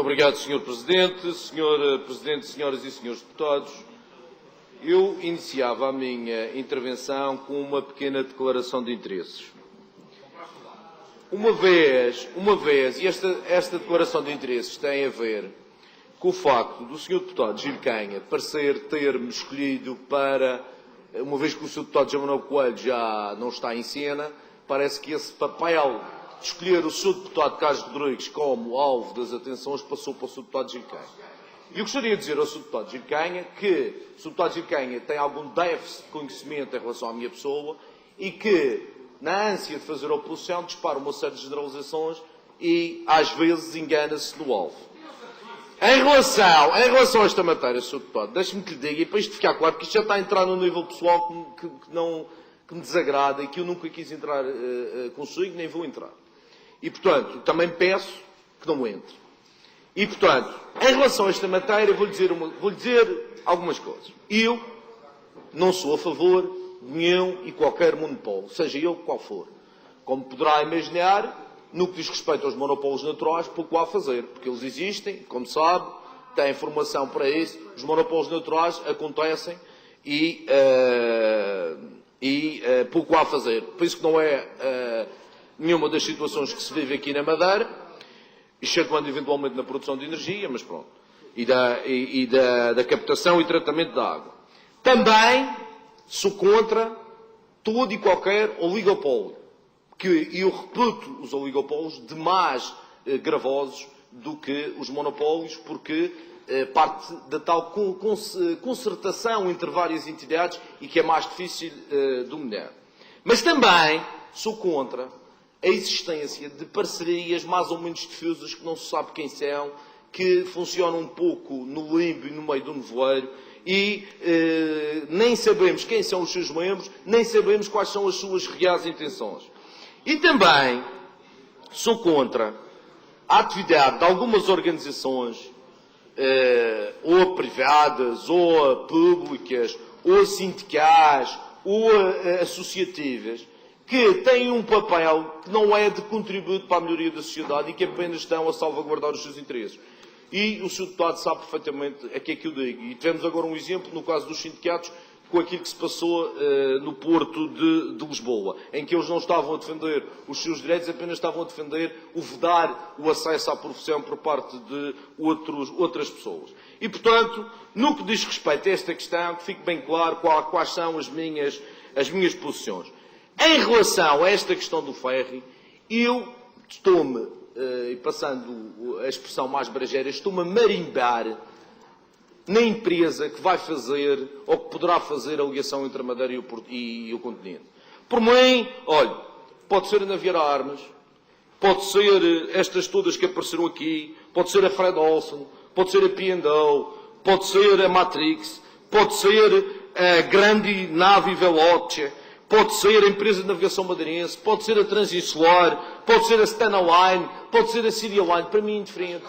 Muito obrigado, Sr. Presidente. Sr. Presidente, senhoras e senhores deputados, eu iniciava a minha intervenção com uma pequena declaração de interesses. Uma vez, e esta declaração de interesses tem a ver com o facto do Sr. Deputado Gil Canha parecer ter-me escolhido para, uma vez que o Sr. Deputado João Manuel Coelho já não está em cena, parece que esse papel de escolher o Sr. Deputado Carlos Rodrigues como alvo das atenções passou para o Sr. Deputado Gil Canha. E eu gostaria de dizer ao Sr. Deputado Gil Canha que o Sr. Deputado Gil Canha tem algum déficit de conhecimento em relação à minha pessoa e que, na ânsia de fazer oposição, dispara uma série de generalizações e, às vezes, engana-se no alvo. Em relação a esta matéria, Sr. Deputado, deixe-me que lhe diga, e para isto ficar claro, que isto já está a entrar num nível pessoal que me desagrada e que eu nunca quis entrar consigo, nem vou entrar. E, portanto, também peço que não entre. E, portanto, em relação a esta matéria, vou-lhe dizer algumas coisas. Eu não sou a favor de nenhum e qualquer monopólio, seja ele qual for. Como poderá imaginar, no que diz respeito aos monopólios naturais, pouco há a fazer, porque eles existem, como sabe, têm formação para isso, os monopólios naturais acontecem e pouco há a fazer. Por isso que não é nenhuma das situações que se vive aqui na Madeira, excetuando eventualmente na produção de energia, mas pronto, e da captação e tratamento da água. Também sou contra todo e qualquer oligopólio, que eu reputo os oligopólios de mais gravosos do que os monopólios, porque parte da tal concertação entre várias entidades e que é mais difícil dominar. Mas também sou contra a existência de parcerias mais ou menos difusas que não se sabe quem são, que funcionam um pouco no limbo e no meio do nevoeiro e nem sabemos quem são os seus membros, nem sabemos quais são as suas reais intenções. E também sou contra a atividade de algumas organizações, ou privadas, ou públicas, ou sindicais, ou associativas, que têm um papel que não é de contributo para a melhoria da sociedade e que apenas estão a salvaguardar os seus interesses. E o Sr. Deputado sabe perfeitamente a que é que eu digo. E tivemos agora um exemplo, no caso dos sindicatos, com aquilo que se passou no Porto de Lisboa, em que eles não estavam a defender os seus direitos, apenas estavam a defender o vedar o acesso à profissão por parte de outras pessoas. E, portanto, no que diz respeito a esta questão, que fique bem claro quais são as minhas posições. Em relação a esta questão do ferry, eu estou-me, e passando a expressão mais brejeira, estou-me a marimbar na empresa que vai fazer, ou que poderá fazer a ligação entre a Madeira e o continente. Por mim, olha, pode ser a Naviera Armas, pode ser estas todas que apareceram aqui, pode ser a Fred Olsen, pode ser a P&O, pode ser a Matrix, pode ser a grande nave Veloce, pode ser a empresa de navegação madeirense, pode ser a Transinsular, pode ser a Stena-Line, pode ser a Syria Line, para mim é indiferente.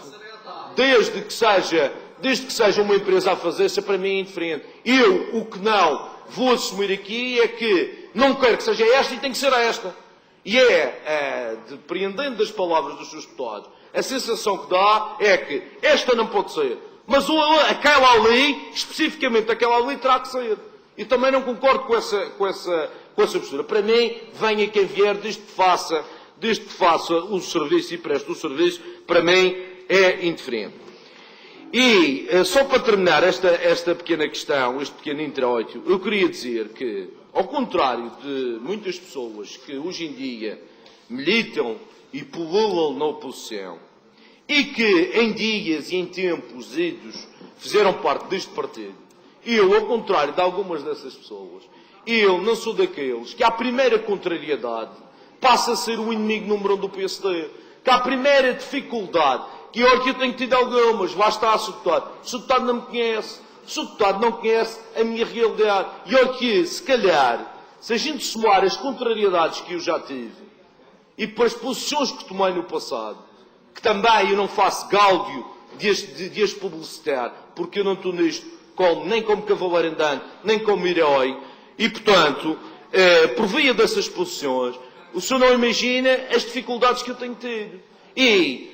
Desde que seja uma empresa a fazer-se, para mim é indiferente. Eu, o que não vou assumir aqui é que não quero que seja esta e tem que ser esta. E depreendendo das palavras dos seus deputados, a sensação que dá é que esta não pode ser. Mas aquela ali, especificamente aquela ali, terá que ser. E também não concordo com essa postura. Para mim, venha quem vier, desde que faça o serviço e preste o serviço, para mim é indiferente. E, só para terminar esta pequena questão, este pequeno introito, eu queria dizer que, ao contrário de muitas pessoas que hoje em dia militam e pululam na oposição, e que em dias e em tempos idos fizeram parte deste partido, eu, ao contrário de algumas dessas pessoas, eu não sou daqueles que, à primeira contrariedade, passa a ser o inimigo número 1 do PSD. Que à primeira dificuldade, que olha que eu tenho tido algumas, lá está, Sr. Deputado. O Sr. Deputado não me conhece. O Sr. Deputado não conhece a minha realidade. E olha que, se calhar, se a gente somar as contrariedades que eu já tive, e para as posições que tomei no passado, que também eu não faço gáudio de as publicitar, porque eu não estou nisto nem como cavaleiro andante, nem como herói, e, portanto, por via dessas posições, o senhor não imagina as dificuldades que eu tenho tido.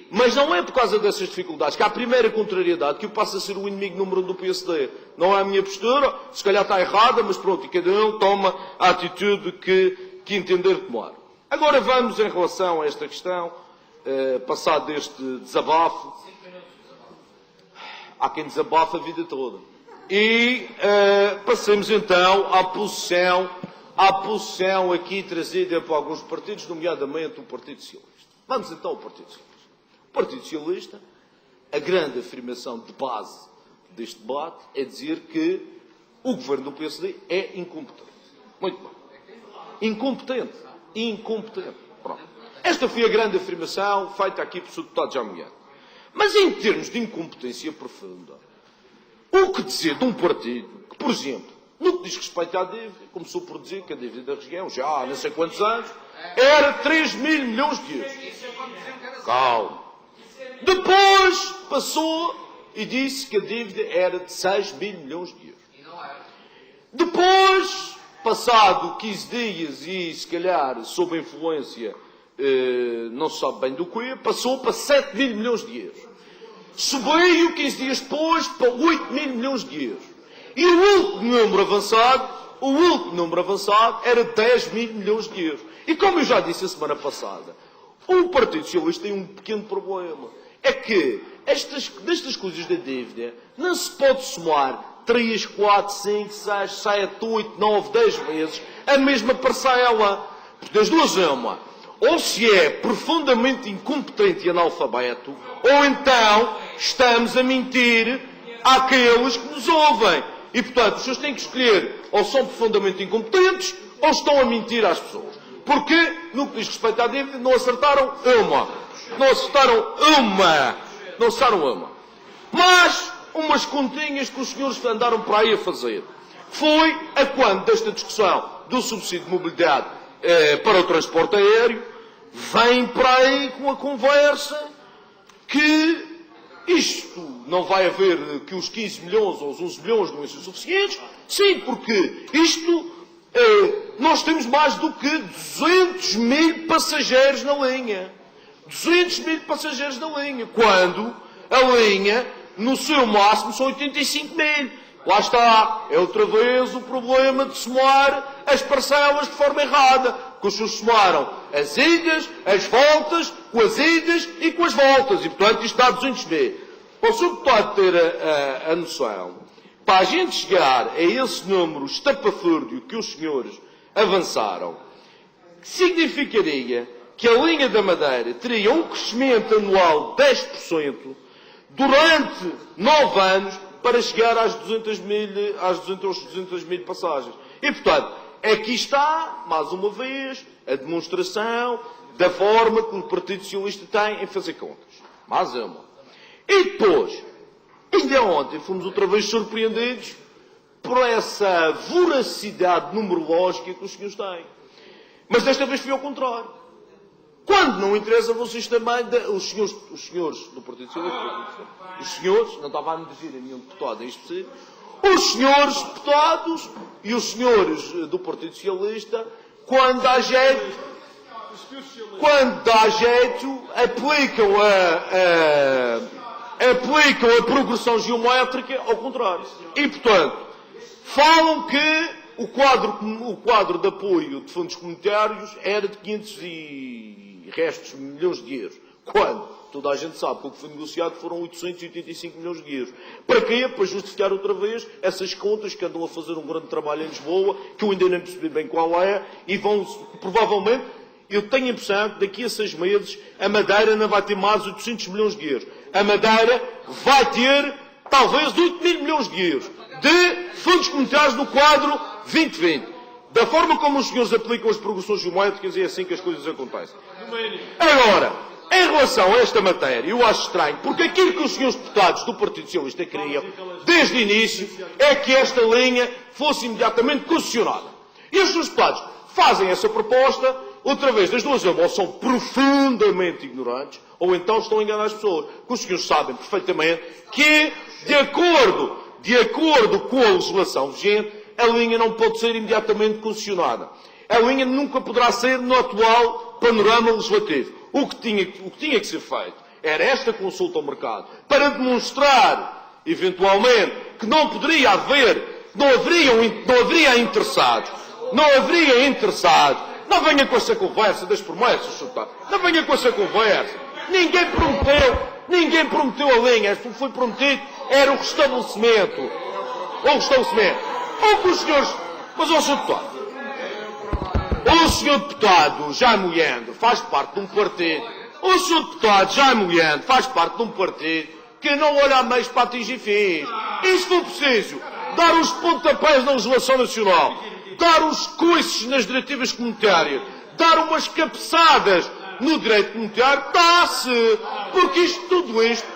Mas não é por causa dessas dificuldades que há a primeira contrariedade que eu passo a ser o inimigo número 1 do PSD. Não é a minha postura, se calhar está errada, mas pronto, e cada um toma a atitude que entender tomar. Agora vamos em relação a esta questão, passado este desabafo. Há quem desabafa a vida toda. E passemos então à posição aqui trazida por alguns partidos, nomeadamente o Partido Socialista. Vamos então ao Partido Socialista. O Partido Socialista, a grande afirmação de base deste debate é dizer que o governo do PSD é incompetente. Muito bem. Incompetente. Pronto. Esta foi a grande afirmação feita aqui pelo Sr. Deputado Jamiano. Mas em termos de incompetência profunda, o que dizer de um partido que, por exemplo, no que diz respeito à dívida, começou por dizer que a dívida da região, já há não sei quantos anos, era 3 mil milhões de euros. Calma. Depois passou e disse que a dívida era de 6 mil milhões de euros. Depois, passado 15 dias e, se calhar, sob a influência, não se sabe bem do que, passou para 7 mil milhões de euros. Subiu 15 dias depois para 8 mil milhões de euros. E o último número avançado era 10 mil milhões de euros. E como eu já disse a semana passada, o Partido Socialista tem um pequeno problema. É que destas coisas da dívida não se pode somar 3, 4, 5, 6, 7, 8, 9, 10 vezes a mesma parcela. Porque das duas é uma. Ou se é profundamente incompetente e analfabeto, ou então estamos a mentir àqueles que nos ouvem. E, portanto, as pessoas têm que escolher ou são profundamente incompetentes ou estão a mentir às pessoas. Porque, no que diz respeito à dívida, não acertaram uma. Mas, umas continhas que os senhores andaram para aí a fazer. Foi a quando desta discussão do subsídio de mobilidade para o transporte aéreo, vem para aí com a conversa que isto não vai haver que os 15 milhões ou os 11 milhões não são suficientes. Sim, porque nós temos mais do que 200 mil passageiros na linha. 200 mil passageiros na linha. Quando a linha, no seu máximo, são 85 mil. Lá está. É outra vez o problema de somar as parcelas de forma errada. Que os senhores somaram as idas, as voltas, com as idas e com as voltas. E, portanto, isto dá 200 mil. Para o senhor deputado ter a noção, para a gente chegar a esse número estapafúrdio que os senhores avançaram, significaria que a linha da Madeira teria um crescimento anual de 10% durante 9 anos para chegar às 200 mil passagens. E, portanto, aqui está, mais uma vez, a demonstração da forma que o Partido Socialista tem em fazer contas. Mais uma. E depois, ainda ontem, fomos outra vez surpreendidos por essa voracidade numerológica que os senhores têm. Mas desta vez foi ao contrário. Quando não interessa, vocês também, os senhores do Partido Socialista, os senhores, não estava a me dirigir a nenhum deputado em específico, os senhores deputados e os senhores do Partido Socialista, quando dá jeito, aplicam a progressão geométrica ao contrário. E, portanto, falam que o quadro de apoio de fundos comunitários era de 500 e restos milhões de euros. Quando? Toda a gente sabe que o que foi negociado foram 885 milhões de euros. Para quê? Para justificar outra vez essas contas que andam a fazer um grande trabalho em Lisboa, que eu ainda nem percebi bem qual é, e vão, provavelmente, eu tenho a impressão que daqui a 6 meses a Madeira não vai ter mais 800 milhões de euros. A Madeira vai ter, talvez, 8 mil milhões de euros de fundos comunitários no quadro 2020. Da forma como os senhores aplicam as progressões geométricas, é assim que as coisas acontecem. Agora, em relação a esta matéria, eu acho estranho, porque aquilo que os senhores deputados do Partido Socialista queriam, desde o início, é que esta linha fosse imediatamente concessionada. E os senhores deputados fazem essa proposta, outra vez, das duas ou são profundamente ignorantes, ou então estão a enganar as pessoas. Que os senhores sabem perfeitamente que, de acordo com a legislação vigente, a linha não pode ser imediatamente concessionada. A linha nunca poderá ser no atual panorama legislativo. O que tinha que ser feito era esta consulta ao mercado para demonstrar, eventualmente, que não poderia haver, não haveria interessados. Não haveria interessados. Não venha com essa conversa das promessas, Sr. Deputado. Não venha com essa conversa. Ninguém prometeu a linha. O que foi prometido era o restabelecimento. Ou que os senhores... Mas, ó, Sr. Deputado, o Sr. Deputado Jaime Leandro faz parte de um partido. O Sr. Deputado Jaime Leandro faz parte de um partido que não olha a meios para atingir fins. E se for preciso, dar os pontapés na legislação nacional, dar os coices nas diretivas comunitárias, dar umas cabeçadas no direito comunitário, dá-se. Porque tudo isto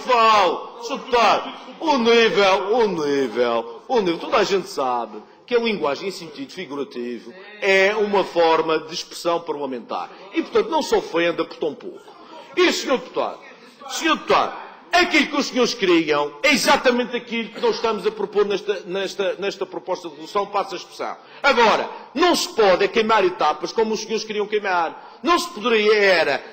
vale. Sr. Deputado, o nível, toda a gente sabe que a linguagem em sentido figurativo é uma forma de expressão parlamentar. E, portanto, não se ofenda por tão pouco. E, Sr. Deputado, aquilo que os senhores queriam é exatamente aquilo que nós estamos a propor nesta proposta de resolução, passa a expressão. Agora, não se pode queimar etapas como os senhores queriam queimar. Não se poderia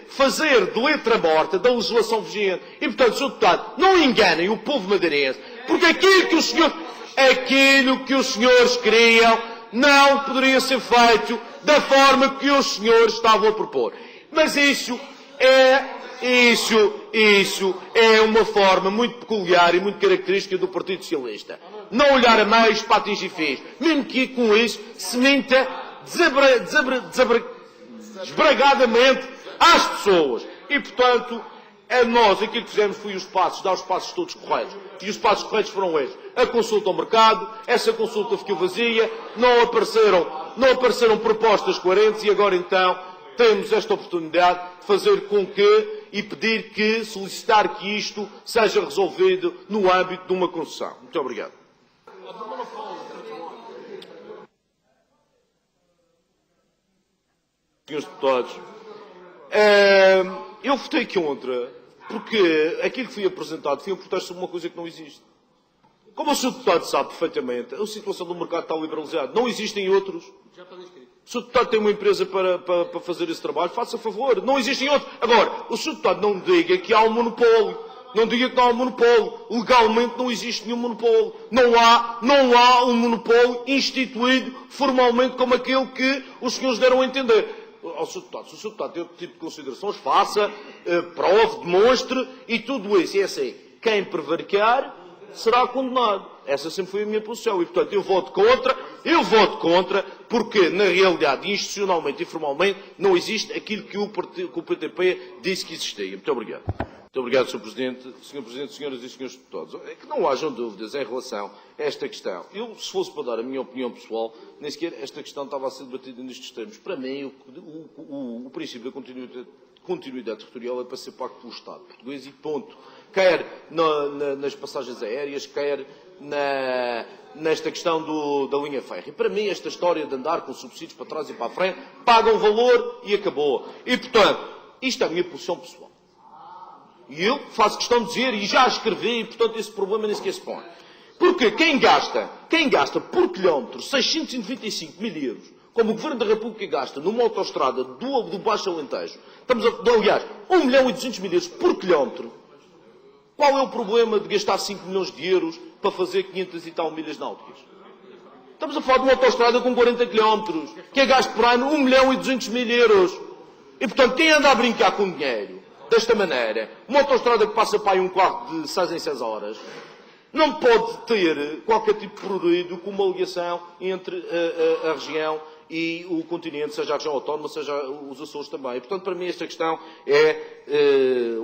fazer de letra morta da legislação vigente. E, portanto, Sr. Deputado, não enganem o povo madeirense, porque aquilo que os senhores queriam não poderia ser feito da forma que os senhores estavam a propor. Mas isso é uma forma muito peculiar e muito característica do Partido Socialista. Não olhar a meios para atingir fins. Mesmo que com isso se minta desbragadamente às pessoas. E, portanto, nós aquilo que fizemos foi dar os passos todos corretos. E os passos corretos foram estes. A consulta ao mercado, essa consulta ficou vazia, não apareceram propostas coerentes e agora então temos esta oportunidade de fazer com que e pedir que, solicitar que isto seja resolvido no âmbito de uma concessão. Muito obrigado. Senhores deputados, eu votei contra porque aquilo que foi apresentado foi um protesto sobre uma coisa que não existe. Como o Sr. Deputado sabe perfeitamente, a situação do mercado está liberalizada. Não existem outros. O Sr. Deputado tem uma empresa para fazer esse trabalho, faça favor. Não existem outros. Agora, o Sr. Deputado não diga que há um monopólio. Não diga que não há um monopólio. Legalmente não existe nenhum monopólio. Não há um monopólio instituído formalmente como aquele que os senhores deram a entender. Ao Sr. Deputado, se o Sr. Deputado tem outro tipo de considerações, faça, prove, demonstre e tudo isso. E é assim, quem prevaricar será condenado. Essa sempre foi a minha posição. E, portanto, eu voto contra, porque, na realidade, institucionalmente e formalmente, não existe aquilo que o PTP disse que existia. Muito obrigado. Muito obrigado, Sr. Presidente. Sr. Presidente, senhoras e senhores deputados. É que não hajam dúvidas em relação a esta questão. Eu, se fosse para dar a minha opinião pessoal, nem sequer esta questão estava a ser debatida nestes termos. Para mim, o princípio da continuidade territorial é para ser pago pelo Estado português e ponto. Quer nas passagens aéreas, quer nesta questão da linha férrea. Para mim, esta história de andar com subsídios para trás e para a frente, pagam um valor e acabou. E, portanto, isto é a minha posição pessoal. E eu faço questão de dizer, e já escrevi, e, portanto, esse problema nem sequer se põe. Porque quem gasta por quilómetro 695 mil euros, como o Governo da República gasta numa autoestrada do Baixo Alentejo, aliás, 1 milhão e 200 mil euros por quilómetro, qual é o problema de gastar 5 milhões de euros para fazer 500 e tal milhas náuticas? Estamos a falar de uma autoestrada com 40 quilómetros, que é gasto por ano 1 milhão e 200 mil euros. E, portanto, quem anda a brincar com dinheiro, desta maneira, uma autoestrada que passa para aí um carro de 6 em 6 horas, não pode ter qualquer tipo de prurido com uma ligação entre a região e o continente, seja a região autónoma, seja os Açores também. E, portanto, para mim esta questão é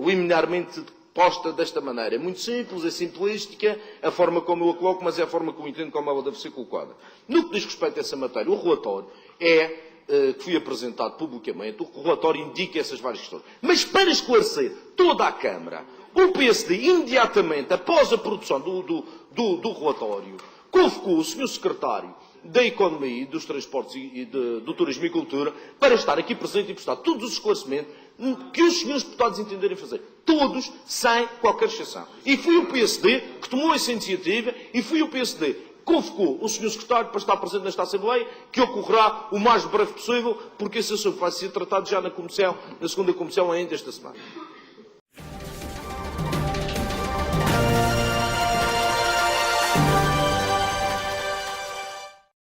liminarmente posta desta maneira. É muito simples, é simplística, a forma como eu a coloco, mas é a forma como eu entendo como ela deve ser colocada. No que diz respeito a essa matéria, o relatório que foi apresentado publicamente, o relatório indica essas várias questões. Mas para esclarecer toda a Câmara, o PSD, imediatamente após a produção do relatório, convocou o Sr. Secretário da Economia e dos Transportes e do Turismo e Cultura para estar aqui presente e prestar todos os esclarecimentos que os senhores deputados entenderem fazer. Todos, sem qualquer exceção. E foi o PSD que tomou essa iniciativa e foi o PSD convocou o Sr. Secretário para estar presente nesta Assembleia, que ocorrerá o mais breve possível, porque esse assunto vai ser tratado já na segunda comissão ainda esta semana.